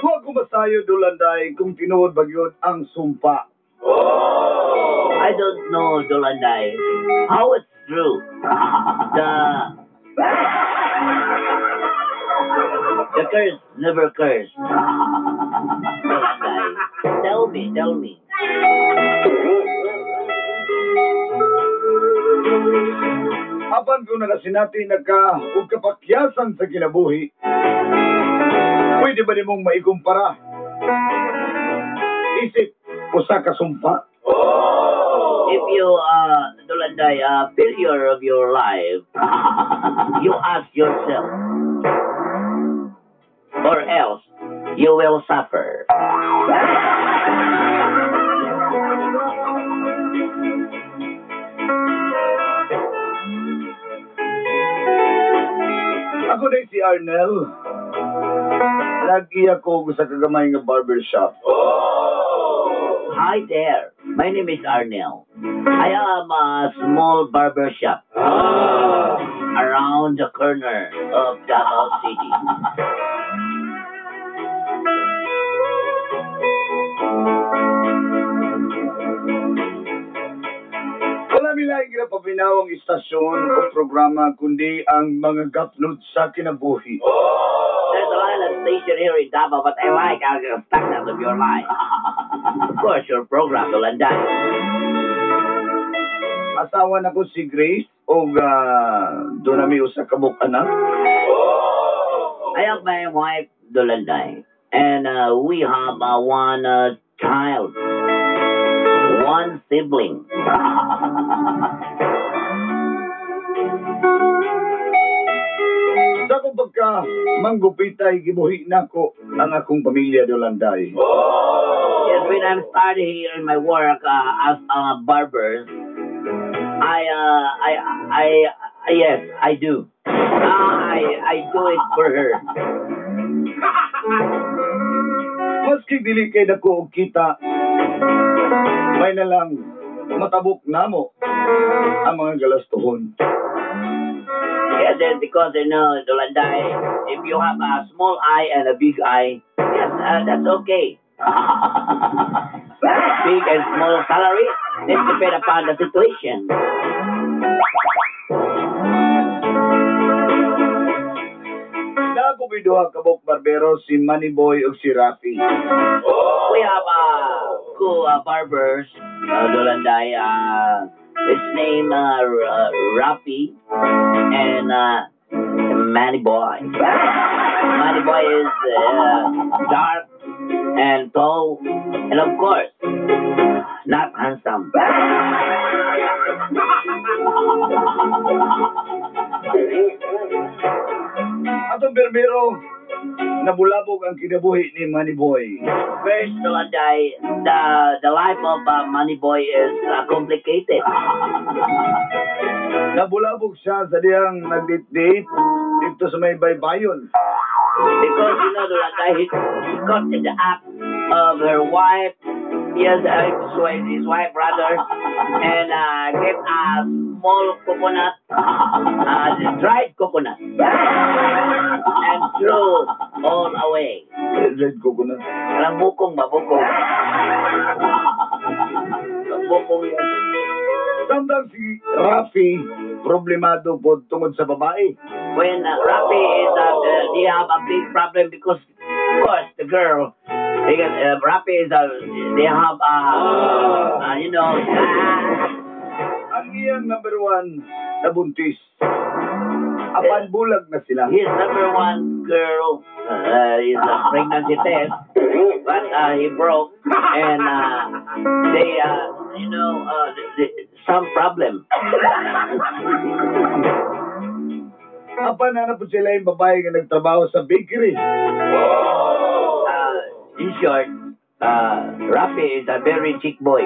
Huwag ko masayo, Dulanday, kung tinuod ba yun ang sumpa. I don't know, Dolanday, how it's true. The curse never curse. Dolanday, tell me. Apan ko na kasi natin ug kapakyasan sa kinabuhi, pwede ba nimong maikumpara? Isip, usa ka sumpa. If you, Dolanday, failure of your life, you ask yourself, or else you will suffer. Ako na si Arnel. Lagi ako sa kagamay nga barbershop. Hi there, my name is Arnel. I am a small barber shop around the corner of Davao City. Wala nila ginapabinawang istasyon o programa kundi ang mga gapnod sa kinabuhi. There's a lot of station here in Davao, but I like the standard of your life. Of course, your program, Dolanday. Asawa na ko si Grace o doon nami usa ka buk anak. I have my wife, Dolanday, and we have one child, one sibling. Sa kong pagka manggupitay gibuhi nako ang akong pamilya Dolanday. Yes, when I'm starting here in my work as a barber, yes, I do. I do it for her. Maski dili kay dako og kita, may na lang matabok namo ang mga galastuhon. Yes, and because you know, Dolanday, if you have a small eye and a big eye, yes, that's okay. Big and small salary, it depends upon the situation. Nagubiduha kabok barbero si Moneyboy ug si Rafi. We have two barbers, Dolanday. His name Rafi and Manny Boy. Manny Boy is dark and tall, and of course, not handsome. Atong berbero, nabulabog ang kinabuhi ni Moneyboy. First, Dolanday, the life of Manny Boy is complicated. Nabulabog siya sa diyang nagdate-date dito sa may baybayon. Because, you know, Dolanday, he caught in the act of her wife, his wife, brother, and get a small coconut, dried coconut, and threw all away. Red coconut. Walang bukong ba? Bukong. Bukong yan. Samtang si Rafi, problemado po tungod sa babae. When Rafi is, they have a big problem because, of course, the girl, Rafi is, they have, you know, Ang iyang number one, nabuntis. Apan bulag na sila. His number one girl is a pregnancy test, but he broke, and they, some problem. Apan na po sila yung babae nga nagtrabaho sa bakery. In short, Rafi is a very chic boy.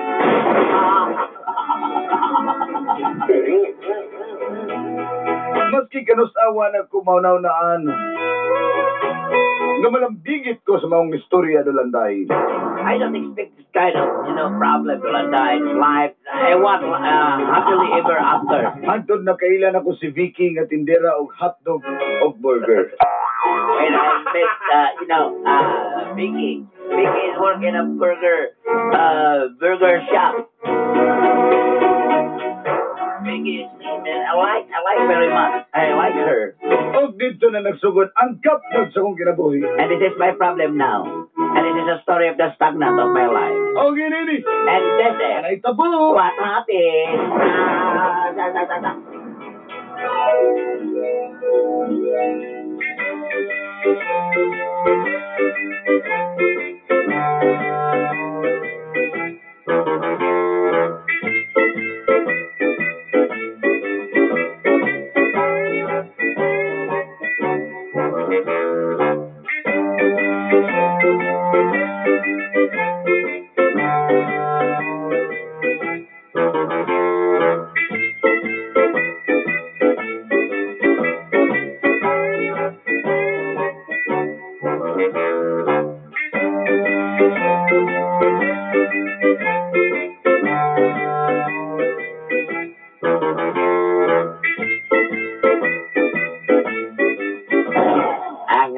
Maski kanusawa na kumaunaw-naan. Nga malambigit ko sa mga istorya dolanday. I don't expect this kind of, problem to die in life. I want happily ever after. Hantod na kailan ako si Vicky nga tindera og hotdog og burger. When I met, Vicky. Vicky is working a burger shop. Vicky is sweet, man. I like very much. I like her. Og dito na nagsugod ang kapnog sa kong kinabuhi. And this is my problem now. And this is a story of the stagnant of my life. O ginini. And this is Ay tabo. what happened.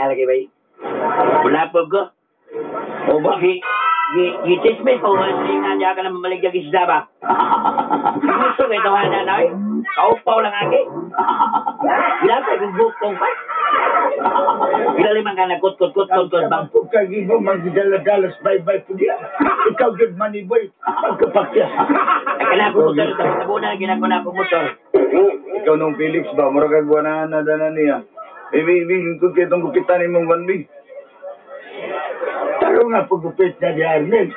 Lagi ba? Wala po ko. O ba? Gitis me po. Hindi ka naman maligyan isda ba? Gusto ko ito na na eh. Kaupaw lang agi. Gila pa kung bukong pa. Gila limang ka nagkut-kut bang. Kagi mo magdala-dalas bye-bye po diya. Ikaw good money boy. Pagkapakya. Ay kana ko motor. Tabunan ginaguna ko motor. Ikaw nung Felix ba? Mura kag buwanan na dana niya. Ibig ko kitong gupitan ni mong Wanbi. Taro nga pagupit na di Arnel.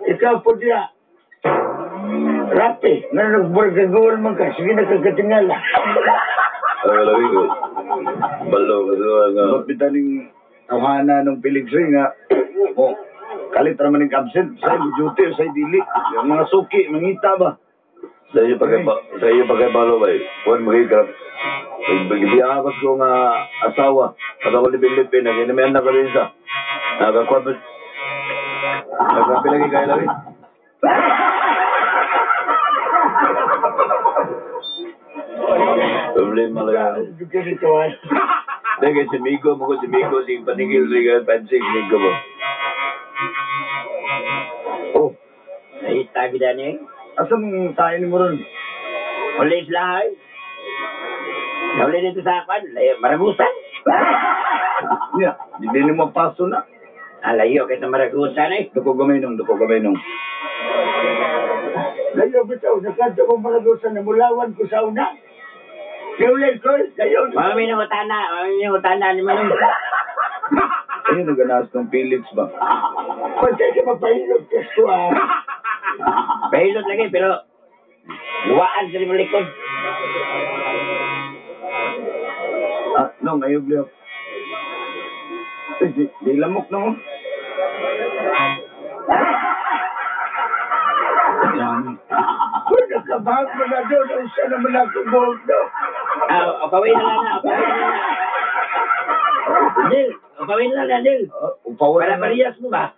Ikaw po diya. Rapi, na nagburgagawal man ka. Sige na kagatingala. Labi ko. Balo ka nga. Gupitan ng tawhana ng Felix nga. Kalit naman ng absent. Sa duty o sa dili. Yung mga suki, mangita ba? Sa iyo pagkabalo ba eh. Huwag magigap. Bigbiyakas ko nga asawa. At ako libin-lipin. Naginamehan na ka rin sa. Nagkakwapit. Nagkapilagi kayo labi. Problema lang yan. Dahil si Migo mo ko si Migo. Sige paningil rin ka. Pansig Migo mo. Oh, Ay, tabi na niya. asa mong sain mo ron? Ulis lahay. Nauli dito sa akin. Maragusan. Niya, hindi mo paso na. Alayo, kita maragusan eh. Duko gamay nung. Gayo bitaw, nakadto ko malagusan na mulawan ko sa una. Gaulay ko, gayo. Mami ng utana ni Manong. Ayun, naganas ng Felix ba? Pwede ka mapahilot ka ko Pahilot lagi, pero luwaan sa limang likod. No, ngayog liyo. Di lamok na mo. Kung nakabahag mo na doon, ang siya naman ako buhog doon. Upawin na lang na. Nil, upawin na lang, Nil. Para parehas mo ba?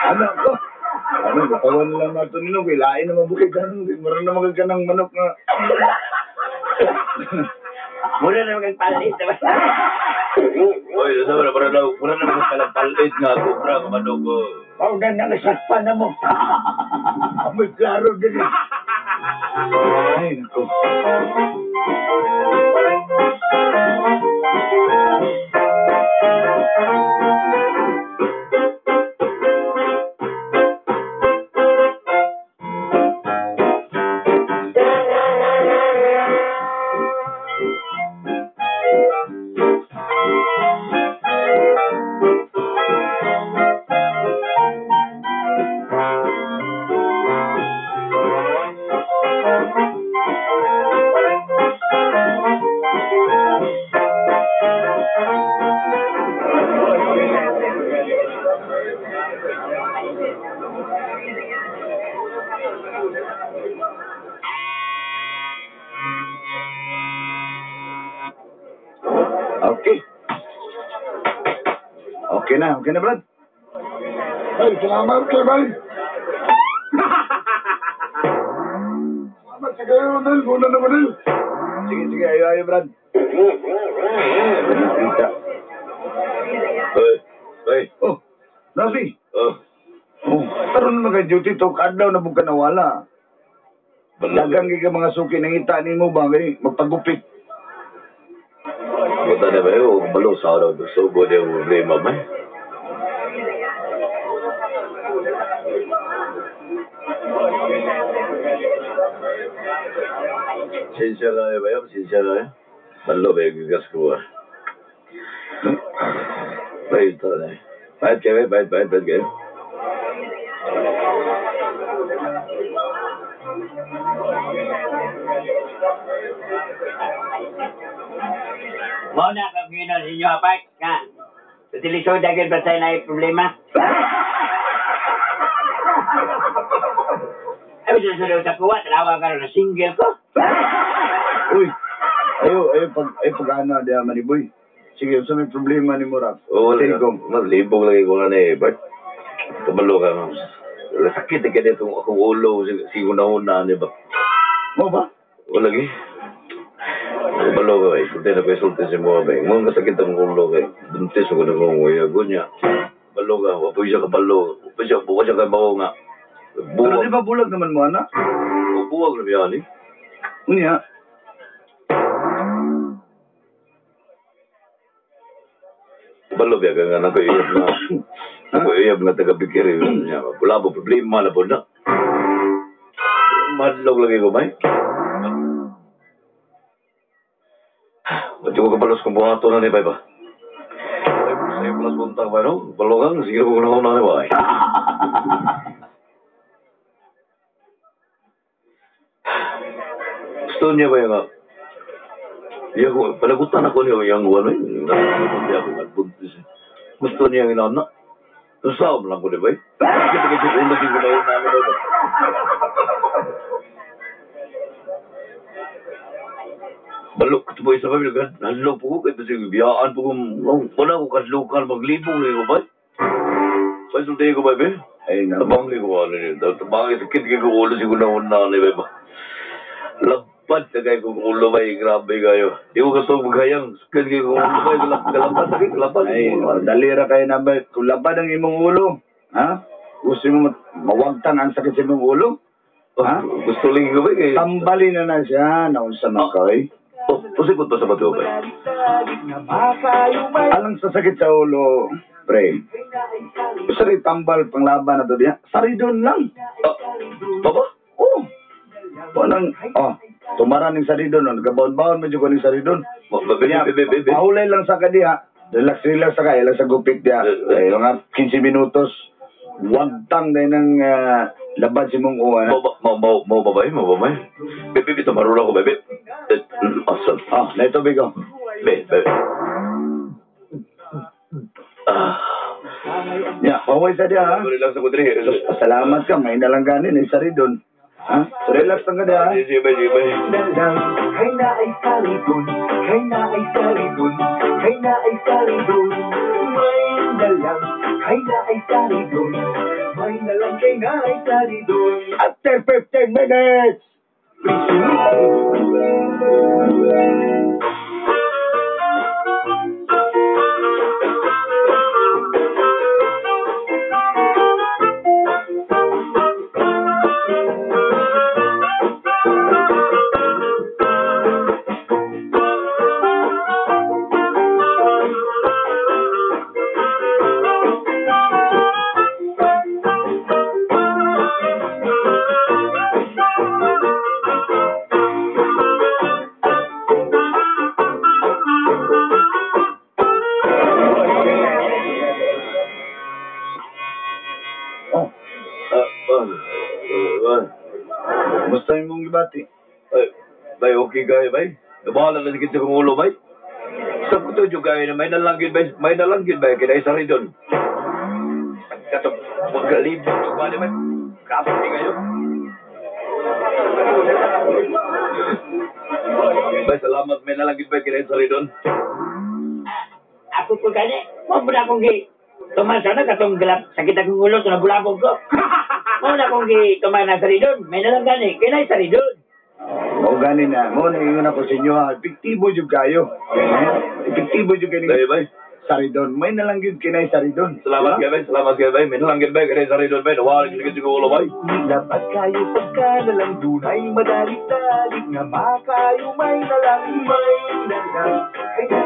Ano ko? Kawan lang nato nino. Kailain na mabukid ka nung. Marang na magagkanang manok nga. Muna na magpalit, diba? Oy, sabi na, para na magpalit nga ako, para kamanok ko. Pag na nakasakpan na mo. Amoy klaro din. Ay, nako. Okay. Okay na, Brad. Ay, salamat kay Bay. Salamat sa kayo, Manil. Muna na, Manil. Sige, ayo, Brad. Kita. Ay. Oh, Rafi. Oh. Oh, taron na duty to, kadlaw na buka nawala. Dagang ka mga suki ng ita ni mo ba, magpagupit. Buta na ba yun? Balo sa araw. Gusto ko din yung problema ba? Sinsya ka ba yun? Sinsya ka yun? Balo ba yung gas ko ah? Bayad ka na eh. Bayad kayo. Mau na kang gino sa inyo, apart, ka. Sa tilisod, dagil ba tayo na problema? Ay, susunod sa kuwa, talawa ka rin na single ko. Uy, ayo pag-ana diya maniboy. Sige, sa may problema ni Muraf. Oo, Tingkom. libog lagi ko na eh. Bart, kabalo ka nga. Sakit ka nito akong ulo. Siguna-una, di ba? Mo ba? O lagi. Kabalo ka eh. Kunti na kayo sulti si mga bay. Mga kasakit ang ulo kay. Buntis ako na kong uyago niya. Kabalo ka. Wapoy siya kabalo. Buka siya kabaho nga. Pero di ba bulag naman mo, anak? Buwag na yan eh. Unya. Kabalo biya ka nga nakaiyab na. Nakaiyab na taga-bikiri niya. Wala po problema na po na. Madlog lagi ko bay. Ba't ko kapalos kung buhato na ni bay ba? Sa'yo palas buntang ba no? Balogang, sige ko na na ni bay. Gusto niya ba yung yung panagutan ako niya yung ano gusto niya yung inanak. Susahom lang ko, di ba? Kita ulo din ko na yun namin doon. Balok ko po isa pamilya. Nalo po ko. Kaya kasi biyaan po kong wala ko kaslukan. Maglibong na yung ba? Sa isulti ko ba, be? Ay, Tabangin ko ano niya. Tabangin sakit ko ulo siguro na una ni ba? Lapad na kayo kung ulo ba? Grabe kayo. Di ko katong maghayang. Sakit kayo kung ulo ba? Galapad sakit. Galapad. ay, dalira kayo na ba? Kung labad ang imong ulo, ha? Gusto mo mawagtan ang sakit sa imong ulo? Ha? Gusto lang ko ba? Tambali na siya. Naunsa man ka, eh. Pasikot pa sa bato ba? Alang sa sakit sa ulo, pre. Gusto rin tambal panglaban na to diya. Saridon lang. Baba? Oh. Walang, tumaran ng saridon. Nagkabaon-baon medyo ko ng saridon. Pahulay lang sa kadiha. Relax sa kaya lang sa gupit diya. Ay, mga 15 minutos. Wagtang na ng labad si mong uwan. Mau babay? Bebe, ito marula ko, bebe. Awesome. Na ito, Bigo. Bebe. Ya, paway sa diya, ha? Relax ako dre. Salamat ka, may nalangganin, eh, saridon. Ha? Relax lang ka diya, ha? Sige, sige. Dalang, kay na ay saridon, kay na ay saridon, kay na ay saridon. May dalang, kay na ay saridon, may dalang kay na ay saridon. After 15 minutes! Basta yung mong gibati. Bay, okay kayo, bay? Bahala na sikit sa kong ulo, bay? Sa kuto yung kayo na may nalanggit, bay? May nalanggit, bay? Kaya isa rin doon. Kato, magkalibot yung bali, bay? Kapit kayo. Bay, salamat. May nalanggit, bay? Kaya isa rin doon. ako ko kani. Mo na akong gi. Tumasa na katong galap sakit akong ulo sa nabulabog ko. Mo na akong gi tuman na saridon. May nalang gani. Kinay saridon. O gani na, mo na ingon ako sa inyo ha, epektibo jud kayo. Epektibo jud kayo Bay, bay. saridon. May nalanggid kinay saridon. Salamat kayo, bay. Salamat kayo, bay. May nalanggit, bay. Kaya sa rin doon, bay. Nawala ka sa ulo, bay. Dapat kayo pagka nalang dunay madali-dali nga makayo may nalang kaya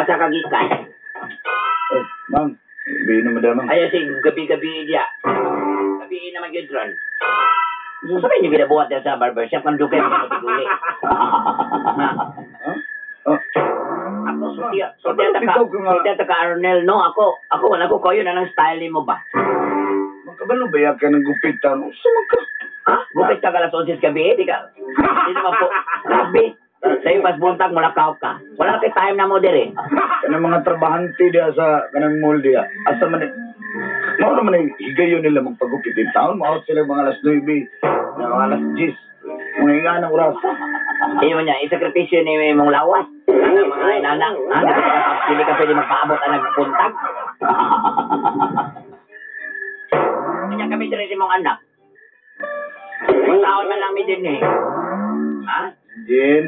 Asa ka gikan? Ma'am, bihin na madamang. Ayo si gabi-gabi dia. Gabi naman yun ron. Sabi niyo ginabuhat niya sa barbershop kung dukay mo matuguli. Ako sultihan ta ka Arnel, no? Ako wala ko kayo na ng style mo ba? Magkabalo ba yan ka ng gupitan? Sumag ka. Ha? Bukit ka kalas 11 gabi, di ka? Di naman po. Grabe. Sa'yo pas buntag, mulakaw ka. Wala na kayo time na mo dire. Kanang mga trabahante diya sa kanang mall diya. Asa man mao naman ay higayon nila magpagupit in town. Maot sila mga alas 9, mga alas 10. Mga inga ng oras. Iyo niya, isakripisyo ni mong lawas. Ang mga inana. Hindi ka pwede magpaabot ang nagpuntag. Kanya kami dire si mong anak. May taon man namin din eh. Ha? Jin.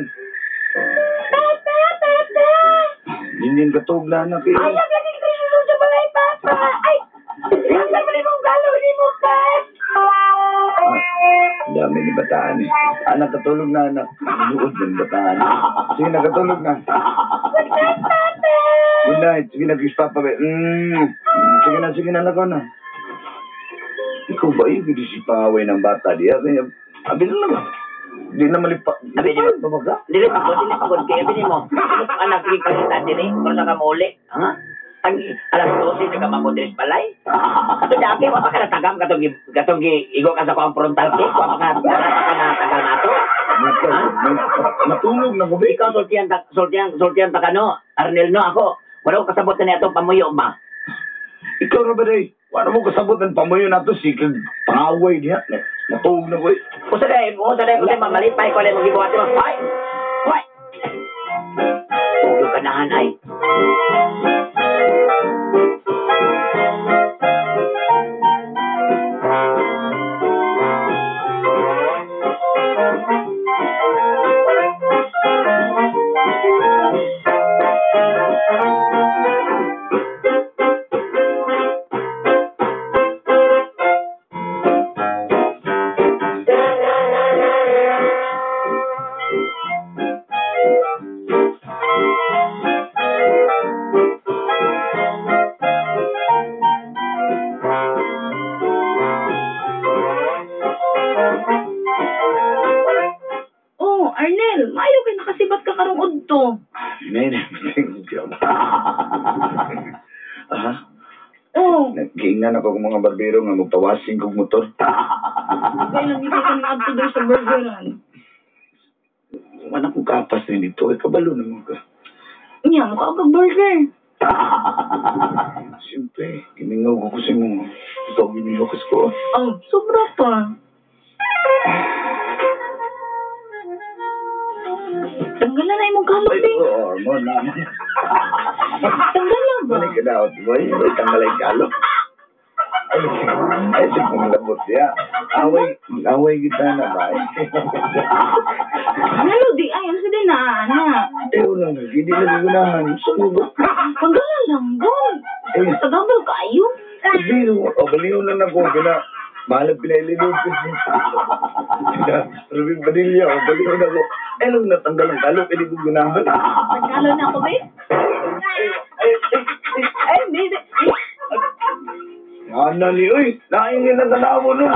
Jin katog na anak eh. Ayaw lagi kita susunod sa balay, Papa. Ay! Ang dami mong galo ni mo, Pap! Dami ni bataan eh. Anak katulog na anak. Inuod ng bataan. Sige na katulog na. Good night. Sige na kiss papa. Sige na anak ko na. Ikaw ba yung gisipaway ng bata diya? Abi na naman. Di na malipa. Abi di mo. Dili pagod. Kaya bini mo. Anak ni pagkita dili. Kung sa kamuli. Ha? Ang alas 12 ka mamodres balay. Kato dati wa pa ka natagam katong igo ka sa kong frontal cake. Wa pa ka natagal nato. Matulog na gabi. Ikaw sultihan ta kano. Arnel no ako. Wala ko kasabot na itong pamuyo ba? Ikaw na ba day? Wala mo kasabot ng pamuyo na to. Sikag pangaway diya. Matulog na ko eh. Usa day mamalipay ko lang magibuhat mo. Hoy! Hoy! Uyo ka na hanay. Oh, Arnel, maayo kay nakasibat ka karong udto. May naman job. Aha. Oh, Nagkiingnan ako ng mga barbero nga magpawasing kong motor. kaya lang ito ka adto daw sa burgeran. Wala kong kapas na dito. Ay, kabalo naman ka. Nya, mukha ka burger. Siyempre, giningaw ko kasi mo. Ikaw ginilokas ko. Oh, sobra pa. Tanggalan na imong kalot Ay, eh. oo, mo naman. Tanggalan ba? Balik ka daw, boy. May tanggalay kalo. Ay, sige kong labot niya. Away kita na ba? Nalo di ay, ano sa din na, ana. Eh, wala na. Hindi na gugunahan. Sumugot. Tanggalan lang, God. Eh, Tagabal kayo. baliw lang ako. Mahalang pinaililog ko siya. Rubin Padilla, baliw na ako. Eh, lang natanggal ang kalo. Pwede ko gunahan. Tanggalan na ako, ba? Ay, hindi. Ano ni, uy, naingin na tanaw mo nun.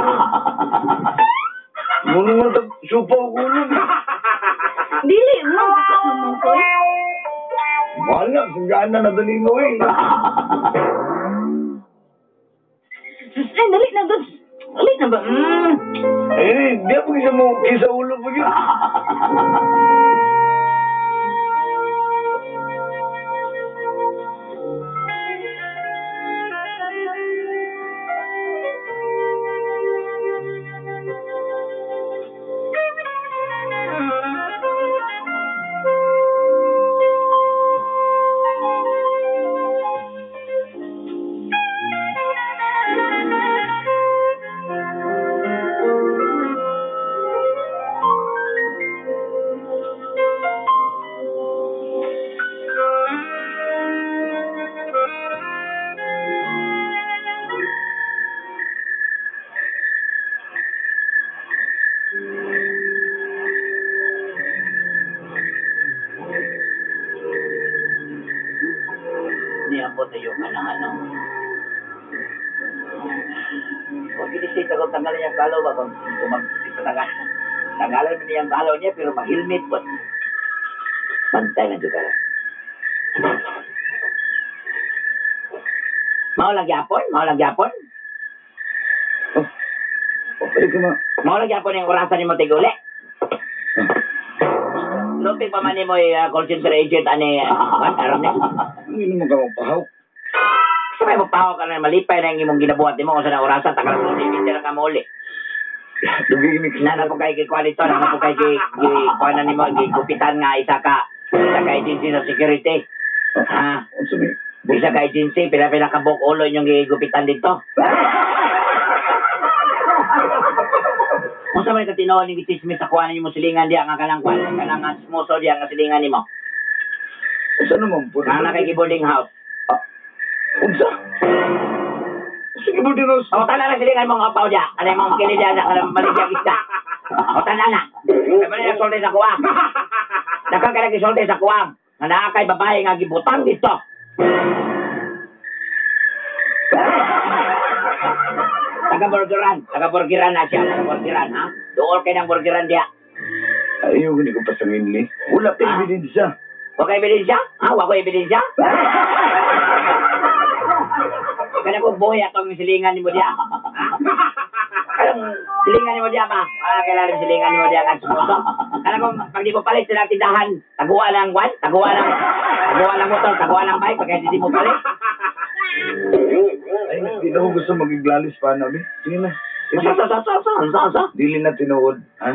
Muna mo supa ko ulo. Dili mo, basta naman ko eh. Wala, sanggana na dali mo eh. Dali na doon. Dali na ba? Di ako kisa ulo mo yun. Niya po tayo ka ng ano. Kung ginisita ko, tanggalin niyang kalaw ba? Kung tanggalan mo niyang kalaw niya, pero mag-helmet po. Pantay na juga. Maulang yapon? Maulang yapon? Okay ka ma. Maulang yapon yung orasan ni mo tiguli. Lupig pa man ni mo yung call center agent ani aram ni. Hindi naman ka mapahaw. Sabay mo pahaw ka na malipay na yung imong ginabuhat ni mo kung saan orasan takal mo sibitira ka mo uli. Dugi mix Na po kay kwalito, na po kay kuha ni mo gigupitan nga isa ka agency sa security. Ha? Ano sabi? Isa ka agency, pila-pila ka buk ulo yung gigupitan dito. Kung sa may katinoon yung itismis sa kuha mo silingan diya nga kanang smuso diya nga silingan ni mo. Unsa naman po? Nga nakikiboding house. Unsa? Sige po din house. O, tala na silingan mo nga paw diya. Ano yung mga kini diya na maligya isda. O, tala na. Kaya man yung solde sa kuwang. Nakakalag solde sa kuwang. Nga nakakay babae nga gibutang dito. Taga-burgeran na siya. Taga-burgeran, ha? Doon kayo ng burgeran diya. Ayaw, hindi ko pa sangin ni. Wala pa ebidensya. Wala ka ebidensya? Ha? Wala ko ebidensya? Kaya ko buhay atong silingan ni mo diya. Anong silingan ni mo diya ba? Kailangan silingan ni mo diya nga sumuso. Kaya kung pag di mo palit sila tindahan, taguan ng kwan, taguan ng motor, taguan ng bike, pag hindi mo palit. Ay, hindi na ako gusto magiglalis pa namin. Sige na. Sa? Dili na tinuod. Ha?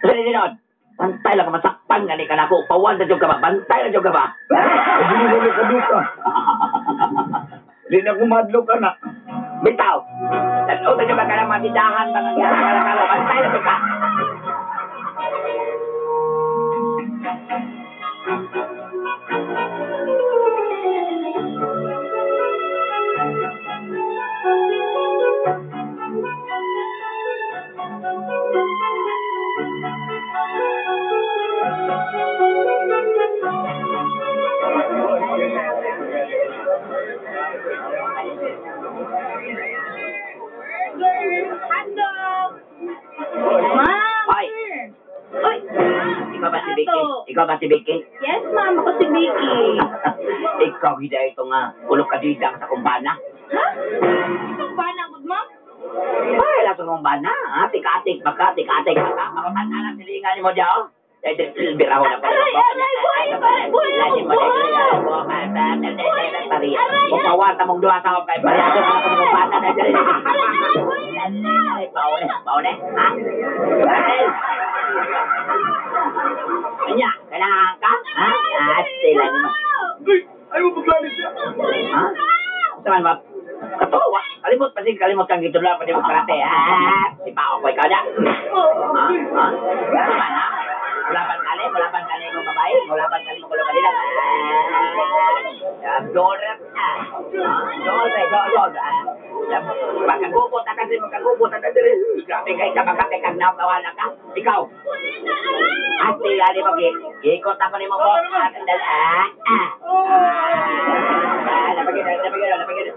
Sige, dinod. Bantay lang ka masakpan nga ni ka na ako. Pawan na dyan ka ba? Bantay na dyan ka ba? Ay, dili na ulit ka duka. Hindi na kumadlo ka na. Bitaw. Tanood na dyan ba ka lang matidahan? Bantay na dyan ka. Ma'am! Hoy. Hoy! Ikaw ba si Vicky? Ikaw ba si Vicky? Yes, ma'am. Ako si Vicky. Ikaw gida ito nga. Kulok ka dito sa kumbana. Ha? Isang banang good, ma'am? Ay, laso mong bana. Ha? Tikatik baka. Makutan na lang silingan mo dyan. Ay, biraho na ko. Buhay ako, Pawata mong duha sa kay Mariado ka na kung bata na dyan. Paune. Ha? Kanya, kailangan ka? Ha? Sila ni mo. Ayaw mo maglalis siya. Ha? Saman ba? Katuwa. Kalimot kang gito lang. Pwede mo karate. Ha? Si Pao ko ikaw na. Ha? Saman ha? Mulapan kali mo babae. Mulapan kali mo kulo kanila. Dollar. Dollar. Magkagubot na kasi. Grabe kayo sa magkate kang nabawalan ka. Ikaw. At sila ni mo. Ikot ako ni mo ko. Napagin.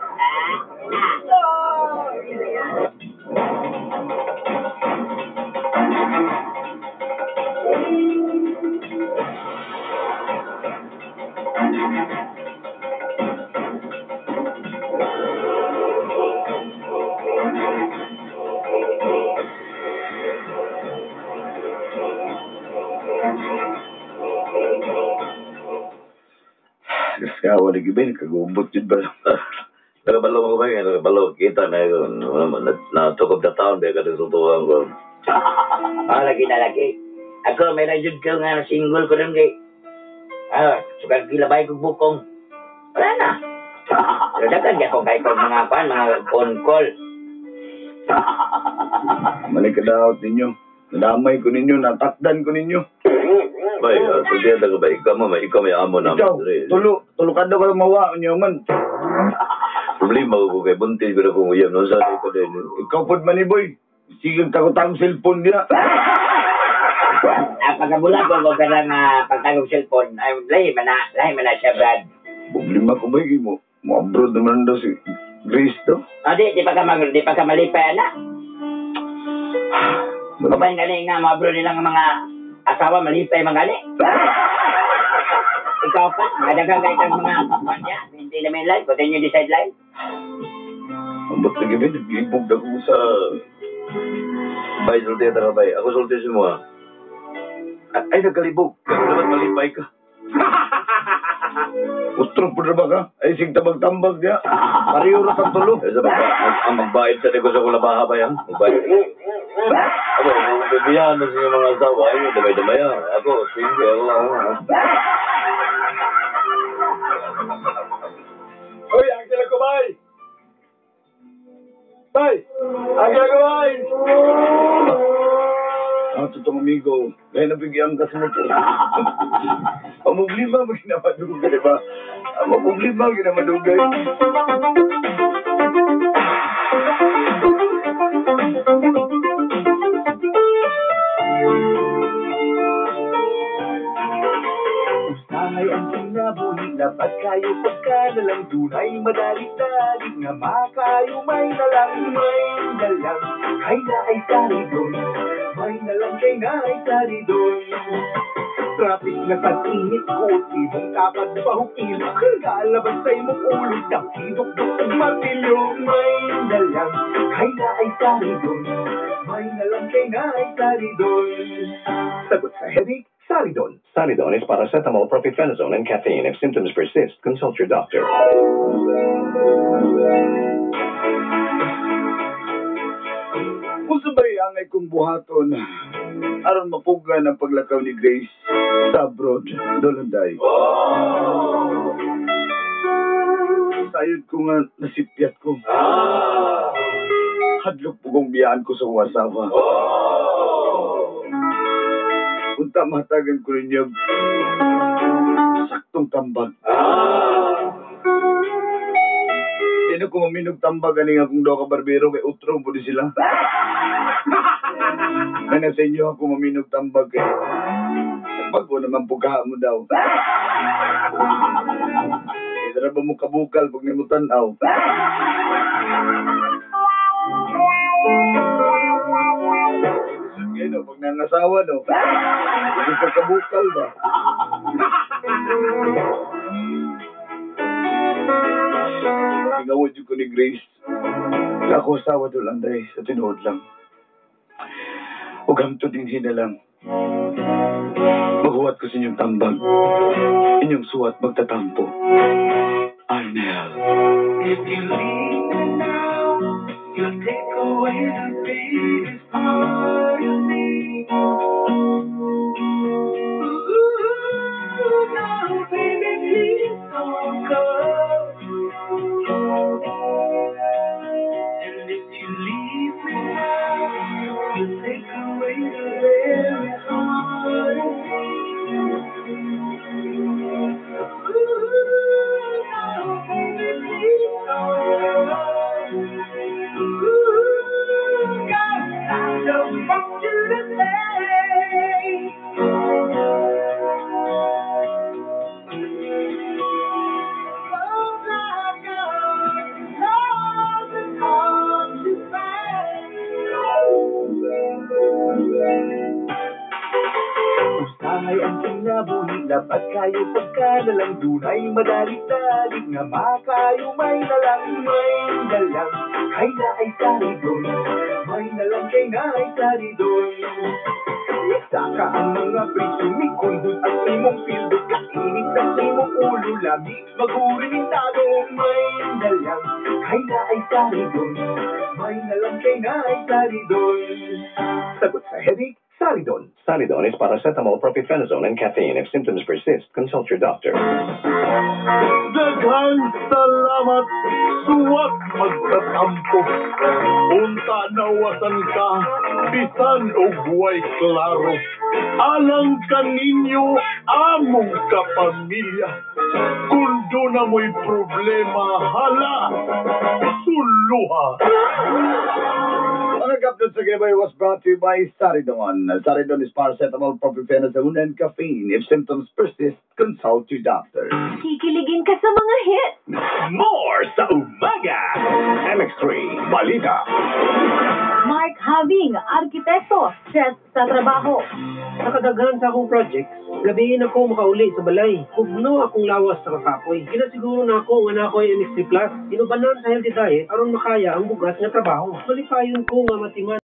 Kaya wala gibay, kagubot yun ba? Nagabalo mo ba? Nagabalo, kita na yun. Natukob na taon, ba? Kasi tutuwang ko. Lagi na lagi. Ako, may rajud ka nga single ko rin kay. Sukat gilabay ko bukong. Wala na. Pero dagan niya kung kahit mga pan, mga phone call. Malikadaot ninyo. Nadamay ko ninyo, natakdan ko ninyo. Bay, tudiyan na ka ba? Ikaw may amo naman. Ikaw, tulukad na ka mawa niyo man. Problema ko kay buntis ko na kung uyam. Nung saan ko din. Ikaw po man ni Boy. Sige, takot-takot cellphone niya. Pagkabulag ko ka lang pagtagong cellphone. Ay, lahi man na siya, Brad. Problema ko ba, mo abroad naman daw si Grace to. Di pa ka malipay na. Kapag gani nga, mga bro nilang mga asawa, malipay mga gani. Ikaw pa, madagang kahit ang mga kapanya, hindi namin live, continue decide live. Ambot na gabi, nag-ibog ako sa... Bay, sulti ka bay. Ako sulti si mo, ha? Ay, nagkalibog. Kaya naman malipay ka. Ustro po na ba ka? Ay, sigtabag-tambag niya. Pariyo na kang tulo. Ay, ang magbayad sa negosyo ko labaha ba yan? Magbayad. Ako, bibiyahan na siya mga asawa. Ayun, damay-damay yan. Ako, single lang. Hoy, ang sila ko, bay! Bay! Ang sila ko, bay! Totoong amigo, kaya nabigyan ka sa mga. Ang problema, maginamadugay, di ba? Ang problema, maginamadugay. Usahay ang kinabuhi, dapat kayo pagkanalang dunay madali-dali nga makayo may nalang kay na ay saridon, may nalang kay na ay saridon. Traffic na tag-init ko, ibong kapag bahukil, kalaban sa imong ulo, dakidok-dok ang martilyo. May nalang kay na ay saridon, may nalang kay na ay saridon. Sagot sa headache, Saridon. Saridon is paracetamol, propionate, and caffeine. If symptoms persist, consult your doctor. Kung sabay ang ay kong buhaton, aron mapugan ang paglakaw ni Grace sa abroad, Dolanday. Sayod ko nga nasipyat ko. Hadlok po kong biyaan ko sa kong asawa. Unta matagan ko rin niya saktong tambag. Di na ko maminog tambag ani nga kung daw ka barbero kay utro po di sila. Kaya sa inyo ako maminog tambag kay bago naman pugaha mo daw. Idara ba mo kabukal pag nimutanaw? Ano, pag nangasawa, no? Hindi ka kabukal ba? Ingawad yung ko ni Grace. Ako asawa doon lang dahil sa tinood lang. Huwag hamto din hina lang. Maghuwat ko sa inyong tambag. Inyong suwat magtatampo. Arnel. If you leave me now, you'll take away the biggest part of me. Ooh, now, baby, please don't go. And if you leave me now, you'll take away the very heart of me. Usahay ang kinabuhi, dapat kayo pagkanalang dunay madali-dali nga makayo may nalang kay na ay saridon, may nalang kay na ay saridon. Saka ang mga presyo ni kundot ang imong pildo. Kainit sa imong ulo, lami magurinintado. May dalang, kay na ay Saridon. May nalang kay na ay Saridon. Sagot sa headache, Saridon. Saridon is paracetamol, propionate, and caffeine. If symptoms persist, consult your doctor. Daghang salamat, suwat magkatampo. Unta nawasan ka, bisan og way klaro. Alang kaninyo, among kapamilya. Kung doon na mo'y problema, hala, suluha. Ang kapatid sa Gabay was brought to you by Saridon. Saridon is paracetamol, propionate, and caffeine. If symptoms persist, consult your doctor. Kikiligin ka sa mga hit. More sa umaga. MX3, Balita. Mark Having, arkitekto, stress sa trabaho. Nakadaghan sa akong projects, gabiin ako makauli sa balay. Kubno akong lawas sa kasapoy. Ginasiguro na ako nga na ako'y MX3+. Inubanan sa healthy diet aron makaya ang bugas nga trabaho. Malipayon ko nga matiman